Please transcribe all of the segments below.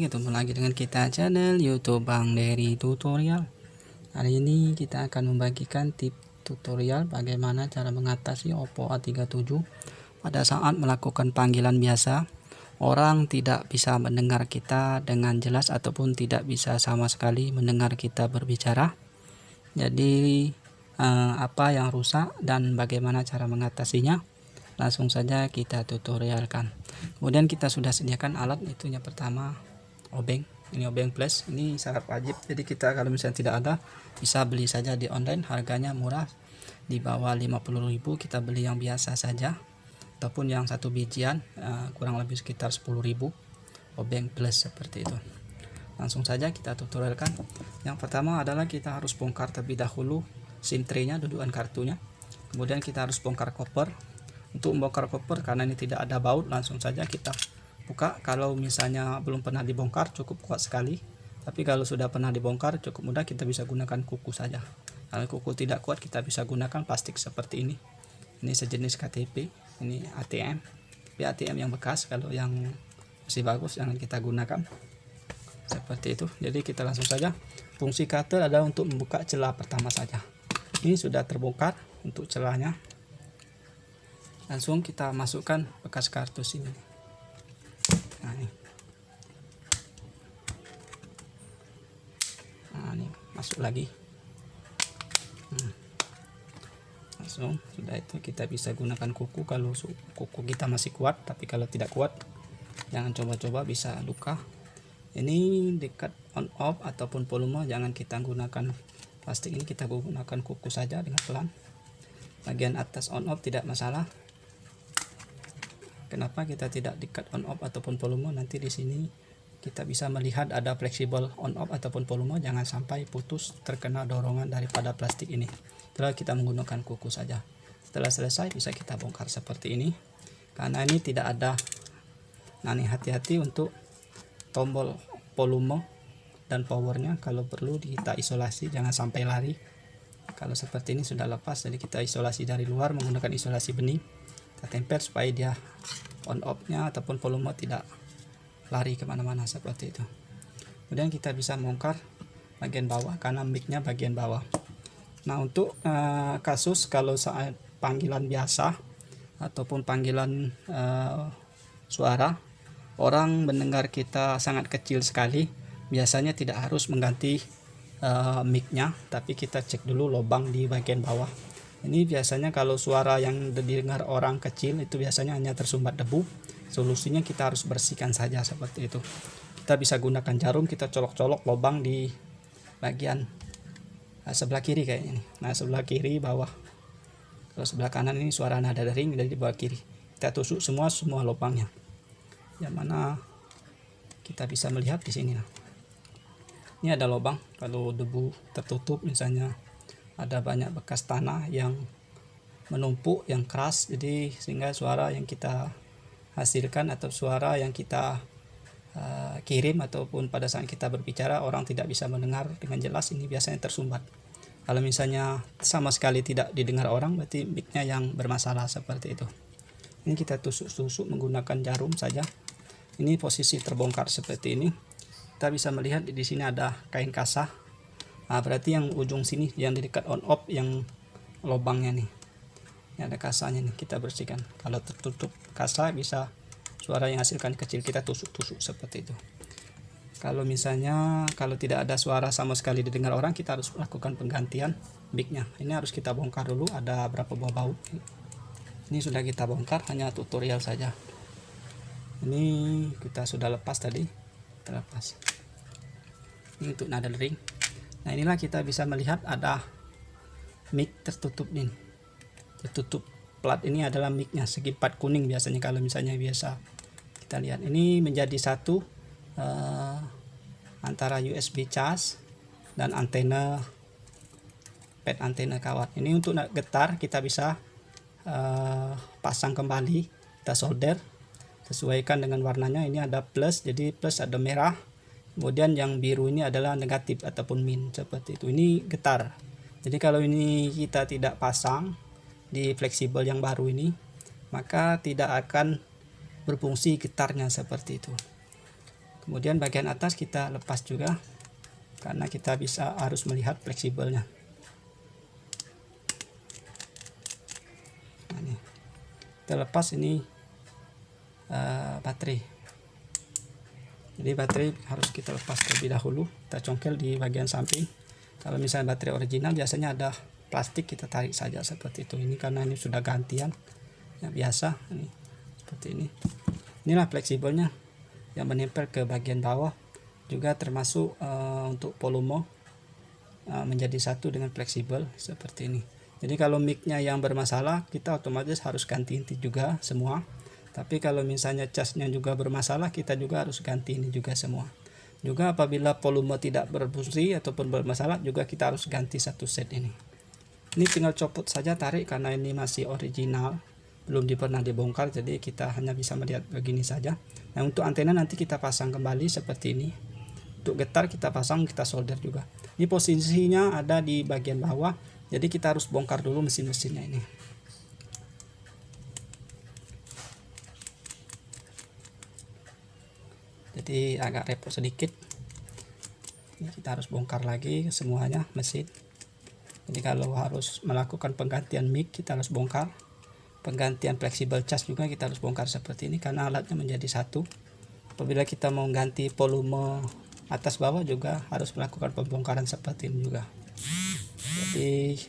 ketemu lagi dengan kita channel YouTube Bang Dery Tutorial. Hari ini kita akan membagikan tip tutorial bagaimana cara mengatasi Oppo A37 pada saat melakukan panggilan biasa. Orang tidak bisa mendengar kita dengan jelas ataupun tidak bisa sama sekali mendengar kita berbicara. Jadi apa yang rusak dan bagaimana cara mengatasinya? Langsung saja kita tutorialkan. Kemudian kita sudah sediakan alat, itu yang pertama obeng. Ini obeng plus, ini syarat wajib. Jadi kita kalau misalnya tidak ada, bisa beli saja di online, harganya murah, di bawah 50.000. Kita beli yang biasa saja ataupun yang satu bijian, kurang lebih sekitar 10.000 obeng plus seperti itu. Langsung saja kita tutorialkan. Yang pertama adalah kita harus bongkar terlebih dahulu SIM tray-nya, dudukan kartunya. Kemudian kita harus bongkar koper. Untuk membongkar koper, karena ini tidak ada baut, langsung saja kita buka. Kalau misalnya belum pernah dibongkar, cukup kuat sekali. Tapi kalau sudah pernah dibongkar, cukup mudah, kita bisa gunakan kuku saja. Kalau kuku tidak kuat, kita bisa gunakan plastik seperti ini. Ini sejenis KTP, ini ATM. Tapi ATM yang bekas, kalau yang masih bagus jangan kita gunakan. Seperti itu. Jadi kita langsung saja. Fungsi cutter adalah untuk membuka celah pertama saja. Ini sudah terbongkar untuk celahnya. Langsung kita masukkan bekas kartu SIM ini. Nah ini masuk lagi. Langsung sudah itu kita bisa gunakan kuku kalau kuku kita masih kuat. Tapi kalau tidak kuat, jangan coba-coba, bisa luka. Ini dekat on off ataupun volume, jangan kita gunakan plastik ini, kita gunakan kuku saja dengan pelan. Bagian atas on off tidak masalah. Kenapa kita tidak dekat on off ataupun volume? Nanti di sini kita bisa melihat ada fleksibel on off ataupun volume, jangan sampai putus terkena dorongan daripada plastik ini. Setelah kita menggunakan kuku saja. Setelah selesai bisa kita bongkar seperti ini. Karena ini tidak ada. Nah ini hati-hati untuk tombol volume dan powernya, kalau perlu kita isolasi, jangan sampai lari. Kalau seperti ini sudah lepas, jadi kita isolasi dari luar menggunakan isolasi bening. Kita tempel supaya dia on off nya ataupun volume tidak lari kemana-mana seperti itu. Kemudian kita bisa bongkar bagian bawah karena mic nya bagian bawah. Nah untuk kasus kalau saat panggilan biasa ataupun panggilan suara, orang mendengar kita sangat kecil sekali, biasanya tidak harus mengganti mic nya, tapi kita cek dulu lubang di bagian bawah. Ini biasanya kalau suara yang didengar orang kecil itu biasanya hanya tersumbat debu. Solusinya kita harus bersihkan saja seperti itu. Kita bisa gunakan jarum, kita colok-colok lubang di bagian sebelah kiri kayak ini. Nah sebelah kiri bawah. Kalau sebelah kanan ini suara nada dering, dari di bawah kiri. Kita tusuk semua lubangnya. Yang mana kita bisa melihat di sini. Ini ada lubang. Kalau debu tertutup misalnya, ada banyak bekas tanah yang menumpuk, yang keras, jadi sehingga suara yang kita hasilkan atau suara yang kita kirim ataupun pada saat kita berbicara, orang tidak bisa mendengar dengan jelas, ini biasanya tersumbat. Kalau misalnya sama sekali tidak didengar orang, berarti mic-nya yang bermasalah seperti itu. Ini kita tusuk-tusuk menggunakan jarum saja. Ini posisi terbongkar seperti ini. Kita bisa melihat di sini ada kain kasah. Nah, berarti yang ujung sini yang di dekat on off yang lubangnya nih. Ini ada kasahnya nih, kita bersihkan. Kalau tertutup kasah bisa suara yang hasilkan kecil, kita tusuk-tusuk seperti itu. Kalau misalnya kalau tidak ada suara sama sekali didengar orang, kita harus lakukan penggantian mic-nya. Ini harus kita bongkar dulu, ada berapa buah baut. Ini sudah kita bongkar, hanya tutorial saja. Ini kita sudah lepas tadi, terlepas. Ini untuk nada dering. Nah inilah kita bisa melihat ada mic tertutup nih, tertutup plat. Ini adalah mic-nya segi part kuning biasanya. Kalau misalnya biasa kita lihat ini menjadi satu antara USB charge dan antena pad antena kawat. Ini untuk getar kita bisa pasang kembali, kita solder, sesuaikan dengan warnanya. Ini ada plus, jadi plus ada merah. Kemudian yang biru ini adalah negatif ataupun min seperti itu. Ini getar. Jadi kalau ini kita tidak pasang di fleksibel yang baru ini, maka tidak akan berfungsi getarnya seperti itu. Kemudian bagian atas kita lepas juga, karena kita harus melihat fleksibelnya. Nah, ini kita lepas ini baterai. Jadi baterai harus kita lepas terlebih dahulu. Kita congkel di bagian samping. Kalau misalnya baterai original biasanya ada plastik, kita tarik saja seperti itu. Ini karena ini sudah gantian yang biasa, ini seperti ini. Inilah fleksibelnya yang menempel ke bagian bawah, juga termasuk untuk volume menjadi satu dengan fleksibel seperti ini. Jadi kalau mic-nya yang bermasalah, kita otomatis harus ganti inti juga semua. Tapi kalau misalnya casnya juga bermasalah, kita juga harus ganti ini juga semua. Juga apabila volume tidak berfungsi ataupun bermasalah, juga kita harus ganti satu set ini. Ini tinggal copot saja, tarik, karena ini masih original, belum pernah dibongkar, jadi kita hanya bisa melihat begini saja. Nah, untuk antena nanti kita pasang kembali seperti ini. Untuk getar kita pasang, kita solder juga. Ini posisinya ada di bagian bawah, jadi kita harus bongkar dulu mesin-mesinnya ini. Jadi agak repot sedikit. Ini kita harus bongkar lagi semuanya mesin. Jadi kalau harus melakukan penggantian mic, kita harus bongkar. Penggantian fleksibel cas juga kita harus bongkar seperti ini, karena alatnya menjadi satu. Apabila kita mau ganti volume atas bawah, juga harus melakukan pembongkaran seperti ini juga. Jadi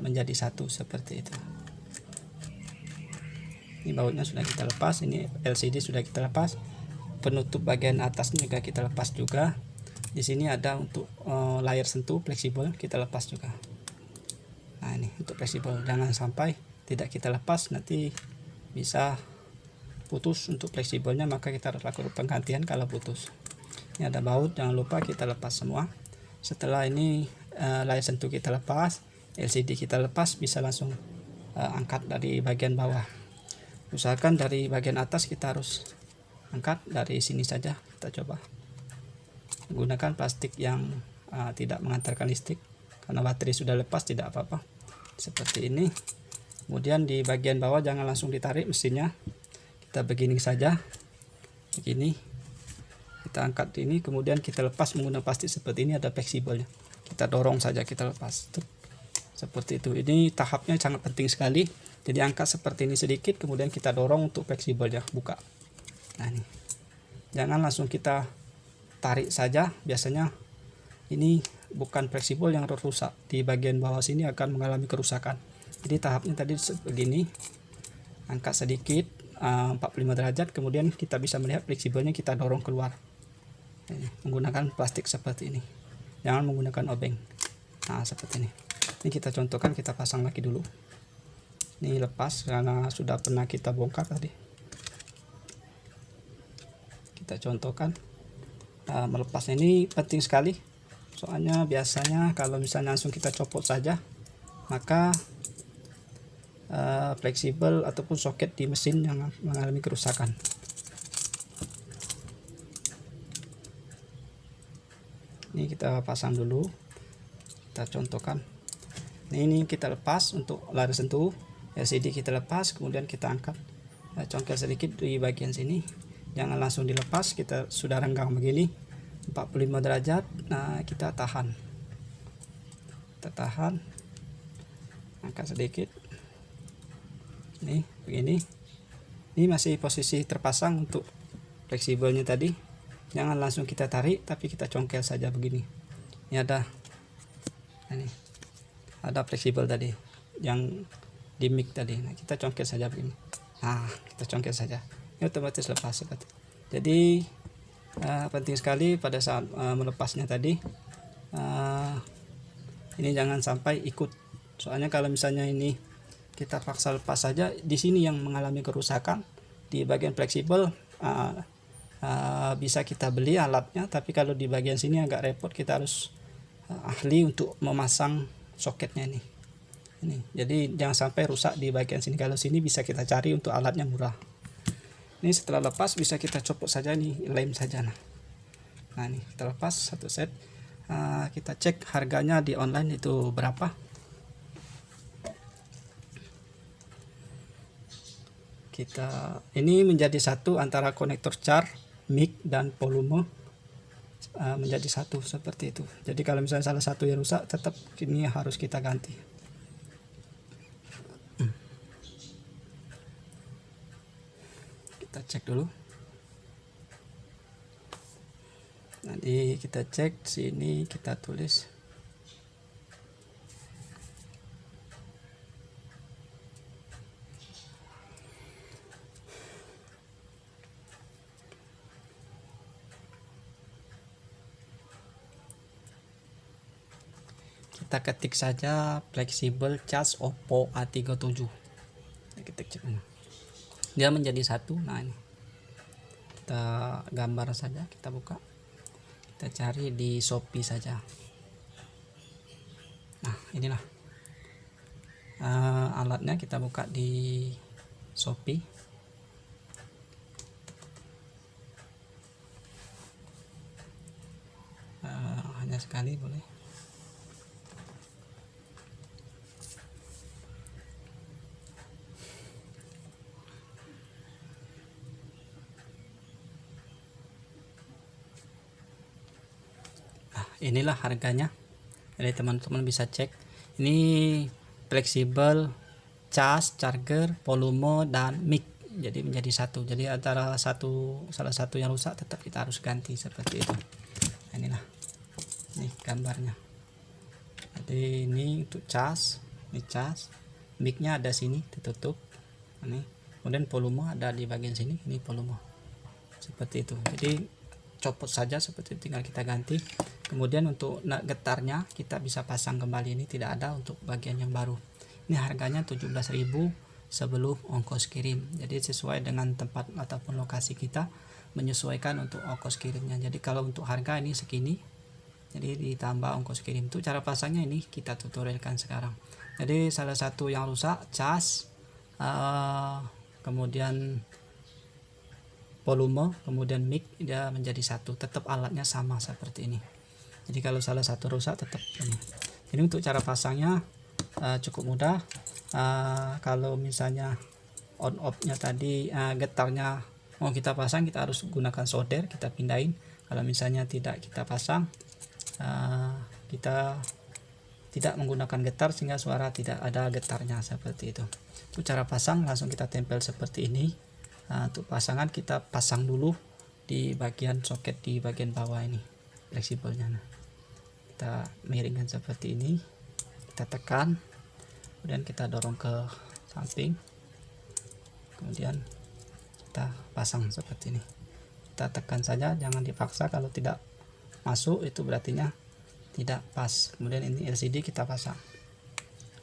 menjadi satu seperti itu. Ini bautnya sudah kita lepas, ini LCD sudah kita lepas, penutup bagian atasnya juga kita lepas juga. Di sini ada untuk layar sentuh fleksibel, kita lepas juga. Nah, ini untuk fleksibel, jangan sampai tidak kita lepas, nanti bisa putus untuk fleksibelnya, maka kita harus lakukan penggantian kalau putus. Ini ada baut, jangan lupa kita lepas semua. Setelah ini layar sentuh kita lepas, LCD kita lepas, bisa langsung angkat dari bagian bawah. Usahakan dari bagian atas kita harus angkat, dari sini saja kita coba. Gunakan plastik yang tidak mengantarkan listrik, karena baterai sudah lepas, tidak apa-apa. Seperti ini. Kemudian di bagian bawah jangan langsung ditarik mesinnya, kita begini saja, begini. Kita angkat ini, kemudian kita lepas menggunakan plastik seperti ini, ada fleksibelnya. Kita dorong saja, kita lepas. Seperti itu. Ini tahapnya sangat penting sekali. Jadi angkat seperti ini sedikit, kemudian kita dorong untuk fleksibelnya, buka. Nah, ini. Jangan langsung kita tarik saja, biasanya ini bukan fleksibel yang rusak. Di bagian bawah sini akan mengalami kerusakan. Jadi tahapnya tadi begini. Angkat sedikit 45 derajat, kemudian kita bisa melihat fleksibelnya, kita dorong keluar. Ini, menggunakan plastik seperti ini. Jangan menggunakan obeng. Nah, seperti ini. Ini kita contohkan, kita pasang lagi dulu. Ini lepas karena sudah pernah kita bongkar tadi. Kita contohkan. Melepasnya ini penting sekali. Soalnya biasanya kalau misalnya langsung kita copot saja, maka fleksibel ataupun soket di mesin yang mengalami kerusakan. Ini kita pasang dulu, kita contohkan. Ini kita lepas untuk layar sentuh, LCD kita lepas, kemudian kita angkat, congkel sedikit di bagian sini. Jangan langsung dilepas, kita sudah renggang begini 45 derajat. Nah, kita tahan, angkat sedikit. Nih begini, ini masih posisi terpasang untuk fleksibelnya tadi. Jangan langsung kita tarik, tapi kita congkel saja begini. Ini ada fleksibel tadi yang di mic tadi. Nah, kita congkel saja begini. Nah, kita congkel saja, ini otomatis lepas seperti. Jadi penting sekali pada saat melepasnya tadi, ini jangan sampai ikut. Soalnya kalau misalnya ini kita paksa lepas saja, di sini yang mengalami kerusakan di bagian fleksibel. Bisa kita beli alatnya, tapi kalau di bagian sini agak repot, kita harus ahli untuk memasang soketnya ini. Jadi jangan sampai rusak di bagian sini. Kalau sini bisa kita cari untuk alatnya murah. Ini setelah lepas bisa kita copot saja, nih lem saja. Nah ini kita lepas satu set. Kita cek harganya di online itu berapa. Ini menjadi satu antara konektor charge, mic dan volume. menjadi satu seperti itu. Jadi kalau misalnya salah satu yang rusak, tetap ini harus kita ganti. Kita cek dulu. Nanti kita cek sini, kita tulis kita ketik saja fleksibel cas Oppo A37. Kita cek dia menjadi satu. Nah ini kita gambar saja, kita buka, kita cari di Shopee saja. Nah inilah alatnya, kita buka di Shopee. Hanya sekali boleh. Inilah harganya. Jadi teman-teman bisa cek. Ini fleksibel, cas, charger, volume, dan mic. Jadi menjadi satu. Jadi antara salah satu yang rusak, tetap kita harus ganti seperti itu. Nah, inilah. Nih gambarnya. Jadi ini untuk cas, ini cas. Mic-nya ada sini, ditutup. Ini. Kemudian volume ada di bagian sini. Ini volume. Seperti itu. Jadi copot saja seperti itu, tinggal kita ganti. Kemudian untuk getarnya kita bisa pasang kembali, ini tidak ada untuk bagian yang baru. Ini harganya 17.000 sebelum ongkos kirim. Jadi sesuai dengan tempat ataupun lokasi kita, menyesuaikan untuk ongkos kirimnya. Jadi kalau untuk harga ini segini, jadi ditambah ongkos kirim. Itu cara pasangnya ini kita tutorialkan sekarang. Jadi salah satu yang rusak cas, kemudian volume, kemudian mic, dia menjadi satu. Tetap alatnya sama seperti ini. Jadi kalau salah satu rusak, tetap ini. Jadi untuk cara pasangnya cukup mudah. Kalau misalnya on off-nya tadi, getarnya mau kita pasang, kita harus gunakan solder, kita pindahin. Kalau misalnya tidak kita pasang, kita tidak menggunakan getar sehingga suara tidak ada getarnya seperti itu. Untuk cara pasang langsung kita tempel seperti ini. Untuk pasangan kita pasang dulu di bagian soket di bagian bawah ini fleksibelnya. Nah, kita miringkan seperti ini, kita tekan, kemudian kita dorong ke samping, kemudian kita pasang seperti ini. Kita tekan saja, jangan dipaksa. Kalau tidak masuk itu berartinya tidak pas. Kemudian ini LCD kita pasang.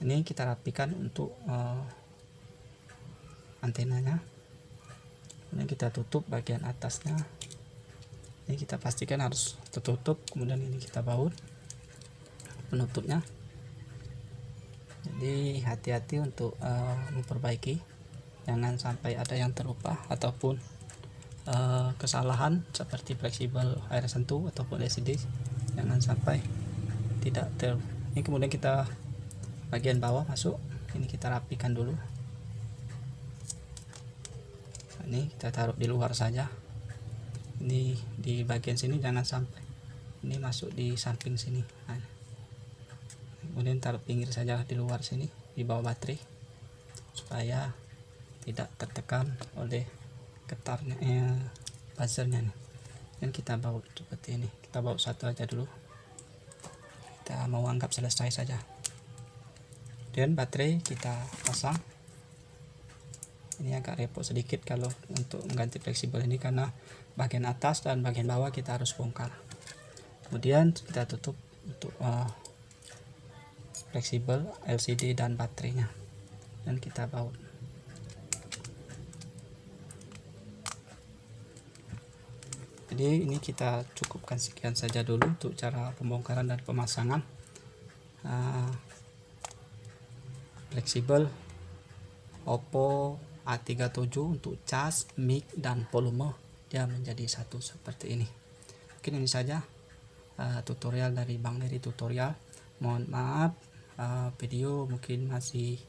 Ini kita rapikan untuk antenanya. Kemudian kita tutup bagian atasnya. Ini kita pastikan harus tertutup. Kemudian ini kita baut penutupnya. Jadi hati-hati untuk memperbaiki, jangan sampai ada yang terlupa ataupun kesalahan seperti fleksibel air sentuh ataupun LCD, jangan sampai tidak ini. Kemudian kita bagian bawah masuk, ini kita rapikan dulu. Ini kita taruh di luar saja. Ini di bagian sini jangan sampai ini masuk di samping sini. Nah, kemudian taruh pinggir saja di luar sini, di bawah baterai, supaya tidak tertekan oleh getarnya, buzzernya nih. Dan kita baut seperti ini. Kita baut satu aja dulu. Kita mau anggap selesai saja. Dan baterai kita pasang. Ini agak repot sedikit kalau untuk mengganti fleksibel ini, karena bagian atas dan bagian bawah kita harus bongkar. Kemudian kita tutup untuk fleksibel, LCD dan baterainya, dan kita baut. Jadi ini kita cukupkan sekian saja dulu untuk cara pembongkaran dan pemasangan fleksibel Oppo A37 untuk cas, mic, dan volume, dia menjadi satu seperti ini. Mungkin ini saja tutorial dari Bang Neri Tutorial. Mohon maaf video mungkin masih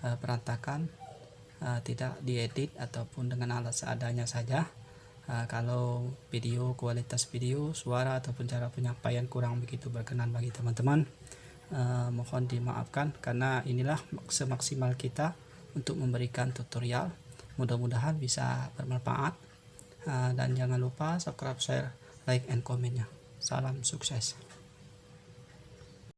berantakan, tidak diedit ataupun dengan alat seadanya saja. Kalau kualitas video, suara ataupun cara penyampaian kurang begitu berkenan bagi teman-teman, mohon dimaafkan, karena inilah semaksimal kita untuk memberikan tutorial. Mudah-mudahan bisa bermanfaat, dan jangan lupa subscribe, share, like, and komennya. Salam sukses.